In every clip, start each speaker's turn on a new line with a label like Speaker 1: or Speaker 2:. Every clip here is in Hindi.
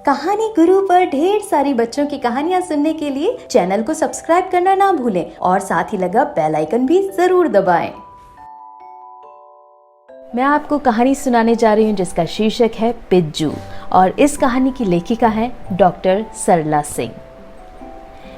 Speaker 1: कहानी गुरु पर ढेर सारी बच्चों की कहानियाँ सुनने के लिए चैनल को सब्सक्राइब करना ना भूलें और साथ ही लगा बेल आइकन भी जरूर दबाएं। मैं आपको कहानी सुनाने जा रही हूँ जिसका शीर्षक है पिज्जू और इस कहानी की लेखिका है डॉक्टर सरला सिंह।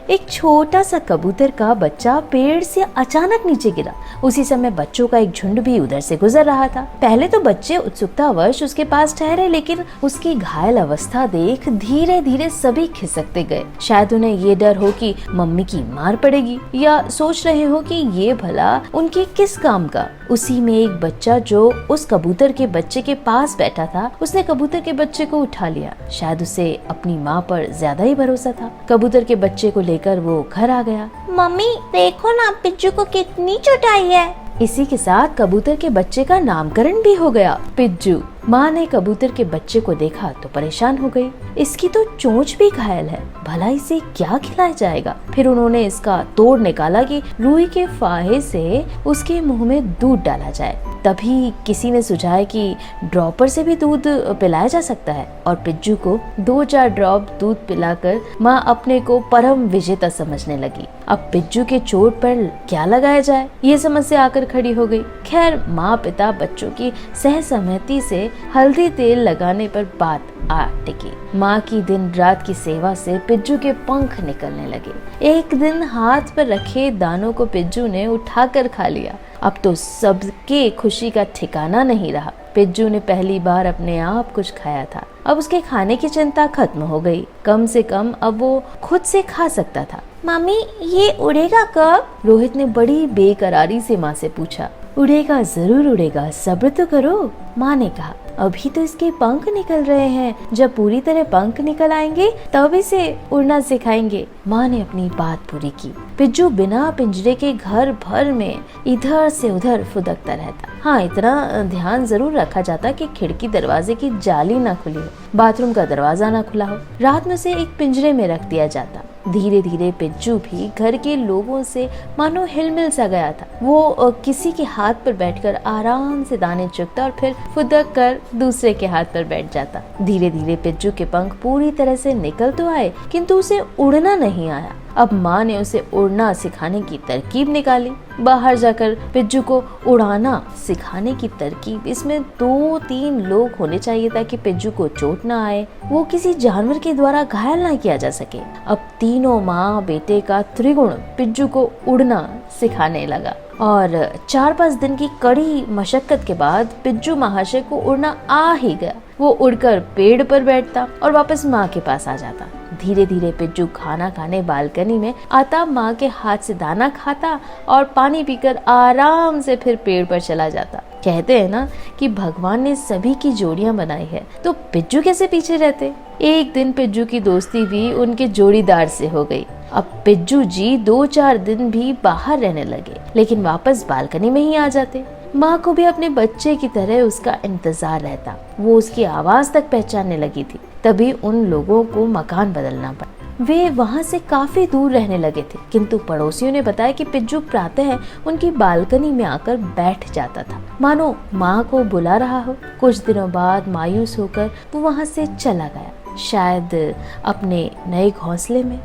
Speaker 1: एक छोटा सा कबूतर का बच्चा पेड़ से अचानक नीचे गिरा। उसी समय बच्चों का एक झुंड भी उधर से गुजर रहा था। पहले तो बच्चे उत्सुकतावश उसके पास ठहरे, लेकिन उसकी घायल अवस्था देख धीरे धीरे सभी खिसकते गए। शायद उन्हें ये डर हो कि मम्मी की मार पड़ेगी, या सोच रहे हो कि ये भला उनके किस काम का। उसी में एक बच्चा जो उस कबूतर के बच्चे के पास बैठा था, उसने कबूतर के बच्चे को उठा लिया। शायद उसे अपनी माँ पर ज्यादा ही भरोसा था। कबूतर के बच्चे को लेकर वो घर आ गया।
Speaker 2: मम्मी देखो ना, पिज्जू को कितनी चोट आई है।
Speaker 1: इसी के साथ कबूतर के बच्चे का नामकरण भी हो गया, पिज्जू। माँ ने कबूतर के बच्चे को देखा तो परेशान हो गई। इसकी तो चोंच भी घायल है, भला इसे क्या खिलाया जाएगा। फिर उन्होंने इसका तोड़ निकाला कि रुई के फाहे से उसके मुंह में दूध डाला जाए। तभी किसी ने सुझाया कि ड्रॉपर से भी दूध पिलाया जा सकता है, और पिज्जू को 2-4 ड्रॉप दूध पिलाकर माँ अपने को परम विजेता समझने लगी। अब पिज्जू के चोट पर क्या लगाया जाए, ये समस्या आकर खड़ी हो गई। खैर, माँ पिता बच्चों की सहसहमति से हल्दी तेल लगाने पर बात आ टिकी। माँ की दिन रात की सेवा से पिज्जू के पंख निकलने लगे। एक दिन हाथ पर रखे दानों को पिज्जू ने उठाकर खा लिया। अब तो सबके खुशी का ठिकाना नहीं रहा। पिज्जू ने पहली बार अपने आप कुछ खाया था। अब उसके खाने की चिंता खत्म हो गई। कम से कम अब वो खुद से खा सकता था।
Speaker 2: मम्मी, ये उड़ेगा कब?
Speaker 1: रोहित ने बड़ी बेकरारी से माँ से पूछा। उड़ेगा, जरूर उड़ेगा, सब्र तो करो, माँ ने कहा। अभी तो इसके पंख निकल रहे हैं, जब पूरी तरह पंख निकल आएंगे तब इसे उड़ना सिखाएंगे। माँ ने अपनी बात पूरी की। पिज्जू बिना पिंजरे के घर भर में इधर से उधर फुदकता रहता। हाँ, इतना ध्यान जरूर रखा जाता कि खिड़की दरवाजे की जाली ना खुली हो, बाथरूम का दरवाजा ना खुला हो। रात में उसे एक पिंजरे में रख दिया जाता। धीरे धीरे पिज्जू भी घर के लोगों से मानो हिलमिल सा गया था। वो किसी के हाथ पर बैठकर आराम से दाने चुगता और फिर फुदक कर दूसरे के हाथ पर बैठ जाता। धीरे धीरे पिज्जू के पंख पूरी तरह से निकल तो आए, किंतु उसे उड़ना नहीं आया। अब माँ ने उसे उड़ना सिखाने की तरकीब निकाली। बाहर जाकर पिज्जू को उड़ाना सिखाने की तरकीब, इसमें 2-3 लोग होने चाहिए ताकि पिज्जू को चोट ना आए, वो किसी जानवर के द्वारा घायल ना किया जा सके। अब तीनों माँ बेटे का त्रिगुण पिज्जू को उड़ना सिखाने लगा, और 4-5 दिन की कड़ी मशक्कत के बाद पिज्जू महाशय को उड़ना आ ही गया। वो उड़कर पेड़ पर बैठता और वापस माँ के पास आ जाता। धीरे धीरे पिज्जू खाना खाने बालकनी में आता, माँ के हाथ से दाना खाता और पानी पीकर आराम से फिर पेड़ पर चला जाता। कहते हैं ना कि भगवान ने सभी की जोड़ियां बनाई है, तो पिज्जू कैसे पीछे रहते। एक दिन पिज्जू की दोस्ती भी उनके जोड़ीदार से हो गई। अब पिज्जू जी 2-4 दिन भी बाहर रहने लगे, लेकिन वापस बालकनी में ही आ जाते। माँ को भी अपने बच्चे की तरह उसका इंतजार रहता। वो उसकी आवाज तक पहचानने लगी थी। तभी उन लोगों को मकान बदलना पड़ा। वे वहाँ से काफी दूर रहने लगे थे, किंतु पड़ोसियों ने बताया कि पिज्जू प्रातः उनकी बालकनी में आकर बैठ जाता था, मानो माँ को बुला रहा हो। कुछ दिनों बाद मायूस होकर वो वहाँ से चला गया, शायद अपने नए घोंसले में।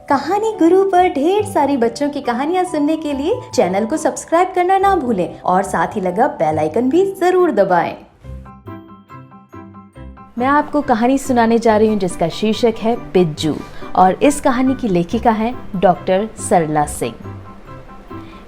Speaker 1: कहानी गुरु पर ढेर सारी बच्चों की कहानियाँ सुनने के लिए चैनल को सब्सक्राइब करना ना भूलें और साथ ही लगा बेल आइकन भी जरूर दबाएं। मैं आपको कहानी सुनाने जा रही हूँ जिसका शीर्षक है पिज्जू और इस कहानी की लेखिका है डॉक्टर सरला सिंह।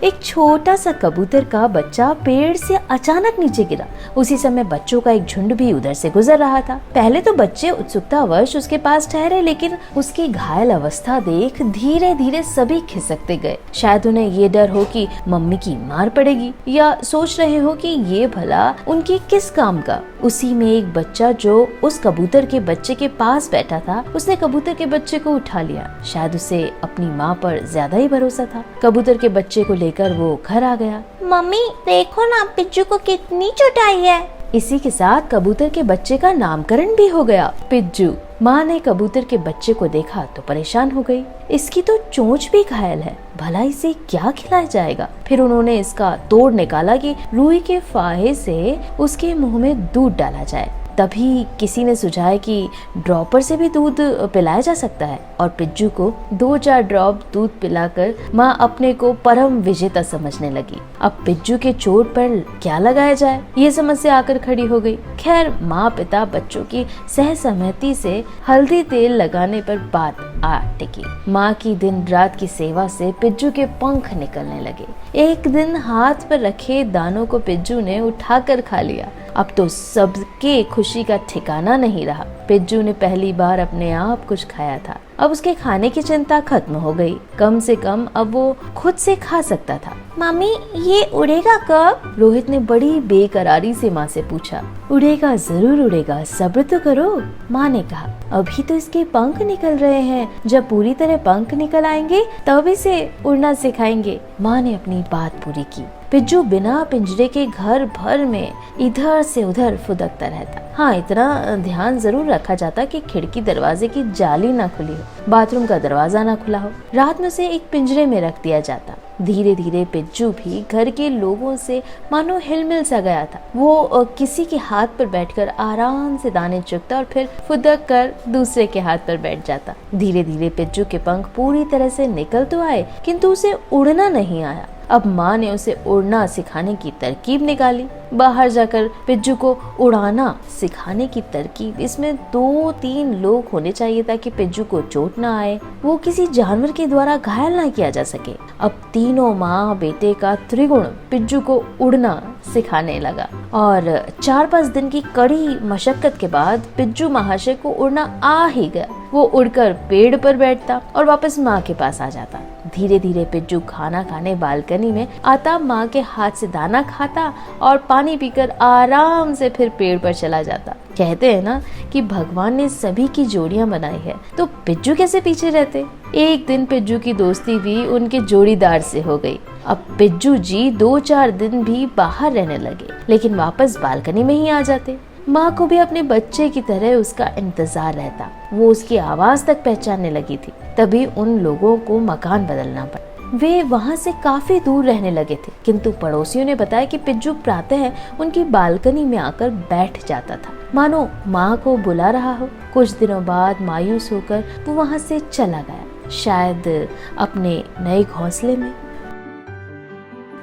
Speaker 1: एक छोटा सा कबूतर का बच्चा पेड़ से अचानक नीचे गिरा। उसी समय बच्चों का एक झुंड भी उधर से गुजर रहा था। पहले तो बच्चे उत्सुकतावश उसके पास ठहरे, लेकिन उसकी घायल अवस्था देख धीरे धीरे सभी खिसकते गए। शायद उन्हें ये डर हो कि मम्मी की मार पड़ेगी, या सोच रहे हो कि ये भला उनके किस काम का। उसी में एक बच्चा जो उस कबूतर के बच्चे के पास बैठा था, उसने कबूतर के बच्चे को उठा लिया। शायद उसे अपनी माँ पर ज्यादा ही भरोसा था। कबूतर के बच्चे को लेकर वो घर आ गया।
Speaker 2: मम्मी देखो ना, पिज्जू को कितनी चोट आई है।
Speaker 1: इसी के साथ कबूतर के बच्चे का नामकरण भी हो गया, पिज्जू। माँ ने कबूतर के बच्चे को देखा तो परेशान हो गई। इसकी तो चोंच भी घायल है, भला इसे क्या खिलाया जाएगा। फिर उन्होंने इसका तोड़ निकाला कि रुई के फाहे से उसके मुंह में दूध डाला जाए। तभी किसी ने सुझाया कि ड्रॉपर से भी दूध पिलाया जा सकता है और पिज्जू को 2-4 ड्रॉप दूध पिलाकर माँ अपने को परम विजेता समझने लगी। अब पिज्जू के चोट पर क्या लगाया जाए, ये समस्या आकर खड़ी हो गई। खैर माँ पिता बच्चों की सहसहमति से हल्दी तेल लगाने पर बात आ टिकी। माँ की दिन रात की सेवा से पिज्जू के पंख निकलने लगे। एक दिन हाथ पर रखे दानों को पिज्जू ने उठाकर खा लिया। अब तो सबके खुशी का ठिकाना नहीं रहा। पिज्जू ने पहली बार अपने आप कुछ खाया था। अब उसके खाने की चिंता खत्म हो गई। कम से कम अब वो खुद से खा सकता था।
Speaker 2: मम्मी ये उड़ेगा कब?
Speaker 1: रोहित ने बड़ी बेकरारी से माँ से पूछा। उड़ेगा जरूर उड़ेगा, सब्र तो करो, माँ ने कहा। अभी तो इसके पंख निकल रहे हैं, जब पूरी तरह पंख निकल आएंगे तब इसे उड़ना सिखाएंगे। माँ ने अपनी बात पूरी की। पिज्जू बिना पिंजरे के घर भर में इधर से उधर फुदकता रहता। हाँ, इतना ध्यान जरूर रखा जाता कि खिड़की दरवाजे की जाली ना खुली हो, बाथरूम का दरवाजा ना खुला हो। रात में उसे एक पिंजरे में रख दिया जाता। धीरे धीरे पिज्जू भी घर के लोगों से मानो हिलमिल सा गया था। वो किसी के हाथ पर बैठकर आराम से दाने चुगता और फिर फुदक कर दूसरे के हाथ पर बैठ जाता। धीरे धीरे पिज्जू के पंख पूरी तरह से निकल तो आए, किंतु उसे उड़ना नहीं आया। अब माँ ने उसे उड़ना सिखाने की तरकीब निकाली। बाहर जाकर पिज्जू को उड़ाना सिखाने की तरकीब, इसमें 2-3 लोग होने चाहिए ताकि पिज्जू को चोट ना आए, वो किसी जानवर के द्वारा घायल ना किया जा सके। अब तीनों माँ बेटे का त्रिगुण पिज्जू को उड़ना सिखाने लगा और 4-5 दिन की कड़ी मशक्कत के बाद पिज्जू महाशय को उड़ना आ ही गया। वो उड़कर पेड़ पर बैठता और वापस माँ के पास आ जाता। धीरे धीरे पिज्जू खाना खाने बालकनी में आता, माँ के हाथ से दाना खाता और पानी पीकर आराम से फिर पेड़ पर चला जाता। कहते हैं ना कि भगवान ने सभी की जोड़ियां बनाई है, तो पिज्जू कैसे पीछे रहते। एक दिन पिज्जू की दोस्ती भी उनके जोड़ीदार से हो गई। अब पिज्जू जी 2-4 दिन भी बाहर रहने लगे, लेकिन वापस बालकनी में ही आ जाते। माँ को भी अपने बच्चे की तरह उसका इंतजार रहता। वो उसकी आवाज तक पहचानने लगी थी। तभी उन लोगों को मकान बदलना पड़ा। वे वहाँ से काफी दूर रहने लगे थे, किंतु पड़ोसियों ने बताया कि पिज्जू प्रातः उनकी बालकनी में आकर बैठ जाता था, मानो माँ को बुला रहा हो। कुछ दिनों बाद मायूस होकर वो वहाँ से चला गया, शायद अपने नए घोंसले में।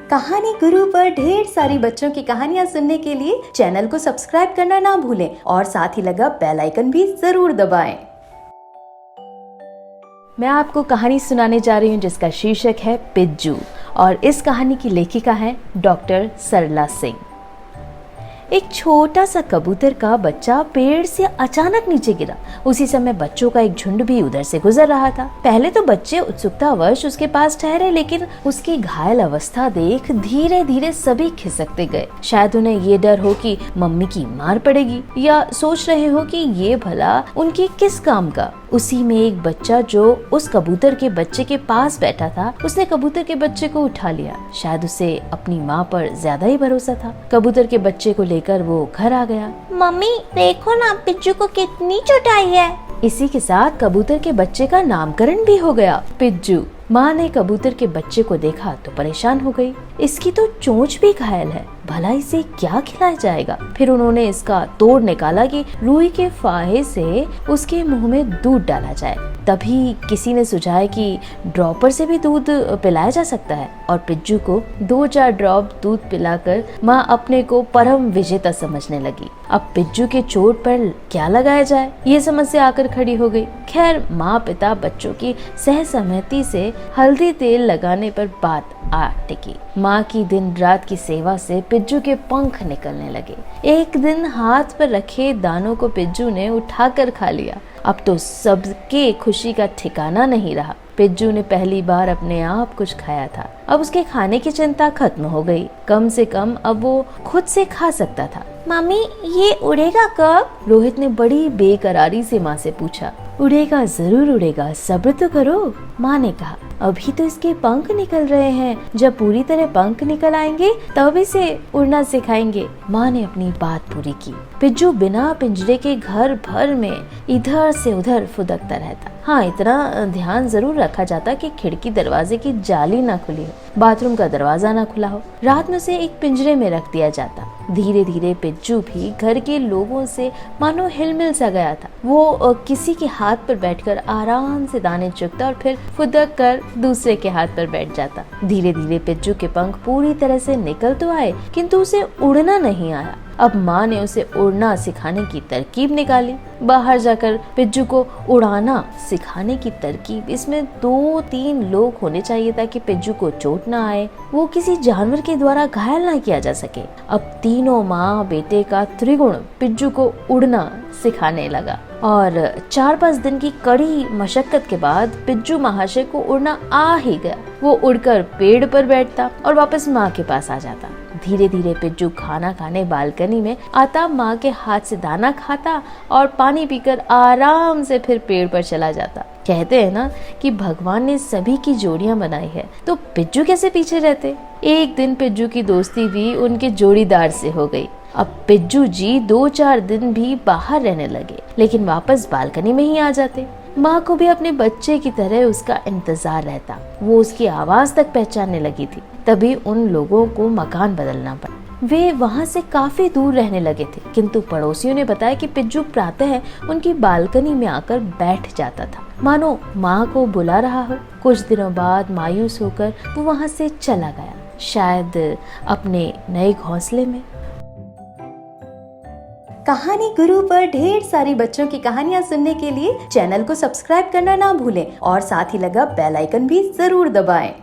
Speaker 3: कहानी गुरु पर ढेर सारी बच्चों की कहानियाँ सुनने के लिए चैनल को सब्सक्राइब करना ना भूलें और साथ ही लगा बेल आइकन भी जरूर दबाएं।
Speaker 1: मैं आपको कहानी सुनाने जा रही हूँ जिसका शीर्षक है पिज्जू, और इस कहानी की लेखिका है डॉक्टर सरला सिंह। एक छोटा सा कबूतर का बच्चा पेड़ से अचानक नीचे गिरा। उसी समय बच्चों का एक झुंड भी उधर से गुजर रहा था। पहले तो बच्चे उत्सुकतावश उसके पास ठहरे, लेकिन उसकी घायल अवस्था देख धीरे धीरे सभी खिसकते गए। शायद उन्हें ये डर हो कि मम्मी की मार पड़ेगी, या सोच रहे हो कि ये भला उनके किस काम का। उसी में एक बच्चा जो उस कबूतर के बच्चे के पास बैठा था, उसने कबूतर के बच्चे को उठा लिया। शायद उसे अपनी माँ पर ज्यादा ही भरोसा था। कबूतर के बच्चे को लेकर वो घर आ गया।
Speaker 2: मम्मी देखो ना, पिज्जू को कितनी चोट आई है।
Speaker 1: इसी के साथ कबूतर के बच्चे का नामकरण भी हो गया, पिज्जू। माँ ने कबूतर के बच्चे को देखा तो परेशान हो गई। इसकी तो चोंच भी घायल है, भला इसे क्या खिलाया जाएगा। फिर उन्होंने इसका तोड़ निकाला कि रुई के फाहे से उसके मुंह में दूध डाला जाए। तभी किसी ने सुझाया कि ड्रॉपर से भी दूध पिलाया जा सकता है और पिज्जू को 2-4 ड्रॉप दूध पिलाकर माँ अपने को परम विजेता समझने लगी। अब पिज्जू के चोट पर क्या लगाया जाए, ये समस्या आकर खड़ी हो गई। खैर माँ पिता बच्चों की सहसहमति से हल्दी तेल लगाने पर बात आ टिकी। माँ की दिन रात की सेवा से पिज्जू के पंख निकलने लगे। एक दिन हाथ पर रखे दानों को पिज्जू ने उठाकर खा लिया। अब तो सबके खुशी का ठिकाना नहीं रहा। पिज्जू ने पहली बार अपने आप कुछ खाया था। अब उसके खाने की चिंता खत्म हो गई। कम से कम अब वो खुद से खा सकता था।
Speaker 2: मम्मी ये उड़ेगा कब?
Speaker 1: रोहित ने बड़ी बेकरारी से माँ से पूछा। उड़ेगा जरूर उड़ेगा, सब्र तो करो। माँ ने कहा, अभी तो इसके पंख निकल रहे हैं, जब पूरी तरह पंख निकल आएंगे तब इसे उड़ना सिखाएंगे। माँ ने अपनी बात पूरी की। पिज्जू बिना पिंजरे के घर भर में इधर से उधर फुदकता रहता। हाँ, इतना ध्यान जरूर रखा जाता कि खिड़की दरवाजे की जाली ना खुली हो, बाथरूम का दरवाजा ना खुला हो। रात में उसे एक पिंजरे में रख दिया जाता। धीरे धीरे पिज्जू भी घर के लोगों से मानो हिलमिल सा गया था। वो किसी के हाथ पर बैठकर आराम से दाने चुगता और फिर फुदक कर दूसरे के हाथ पर बैठ जाता। धीरे धीरे पिज्जू के पंख पूरी तरह से निकल तो आए, किंतु उसे उड़ना नहीं आया। अब माँ ने उसे उड़ना सिखाने की तरकीब निकाली। बाहर जाकर पिज्जू को उड़ाना सिखाने की तरकीब, इसमें 2-3 लोग होने चाहिए ताकि पिज्जू को चोट ना आए, वो किसी जानवर के द्वारा घायल ना किया जा सके। अब तीनों माँ बेटे का त्रिगुण पिज्जू को उड़ना सिखाने लगा और 4-5 दिन की कड़ी मशक्कत के बाद पिज्जू महाशय को उड़ना आ ही गया। वो उड़कर पेड़ पर बैठता और वापस माँ के पास आ जाता। धीरे धीरे पिज्जू खाना खाने बालकनी में आता, माँ के हाथ से दाना खाता और पानी पीकर आराम से फिर पेड़ पर चला जाता। कहते हैं ना कि भगवान ने सभी की जोड़ियां बनाई है, तो पिज्जू कैसे पीछे रहते। एक दिन पिज्जू की दोस्ती भी उनके जोड़ीदार से हो गई। अब पिज्जू जी 2-4 दिन भी बाहर रहने लगे, लेकिन वापस बालकनी में ही आ जाते। माँ को भी अपने बच्चे की तरह उसका इंतजार रहता। वो उसकी आवाज तक पहचानने लगी थी। तभी उन लोगों को मकान बदलना पड़ा। वे वहाँ से काफी दूर रहने लगे थे, किंतु पड़ोसियों ने बताया कि पिज्जू प्रातः उनकी बालकनी में आकर बैठ जाता था, मानो माँ को बुला रहा हो। कुछ दिनों बाद मायूस होकर वो वहाँ से चला गया, शायद अपने नए घोंसले में।
Speaker 3: कहानी गुरु पर ढेर सारी बच्चों की कहानियाँ सुनने के लिए चैनल को सब्सक्राइब करना ना भूलें और साथ ही लगा बेल आइकन भी जरूर दबाएं।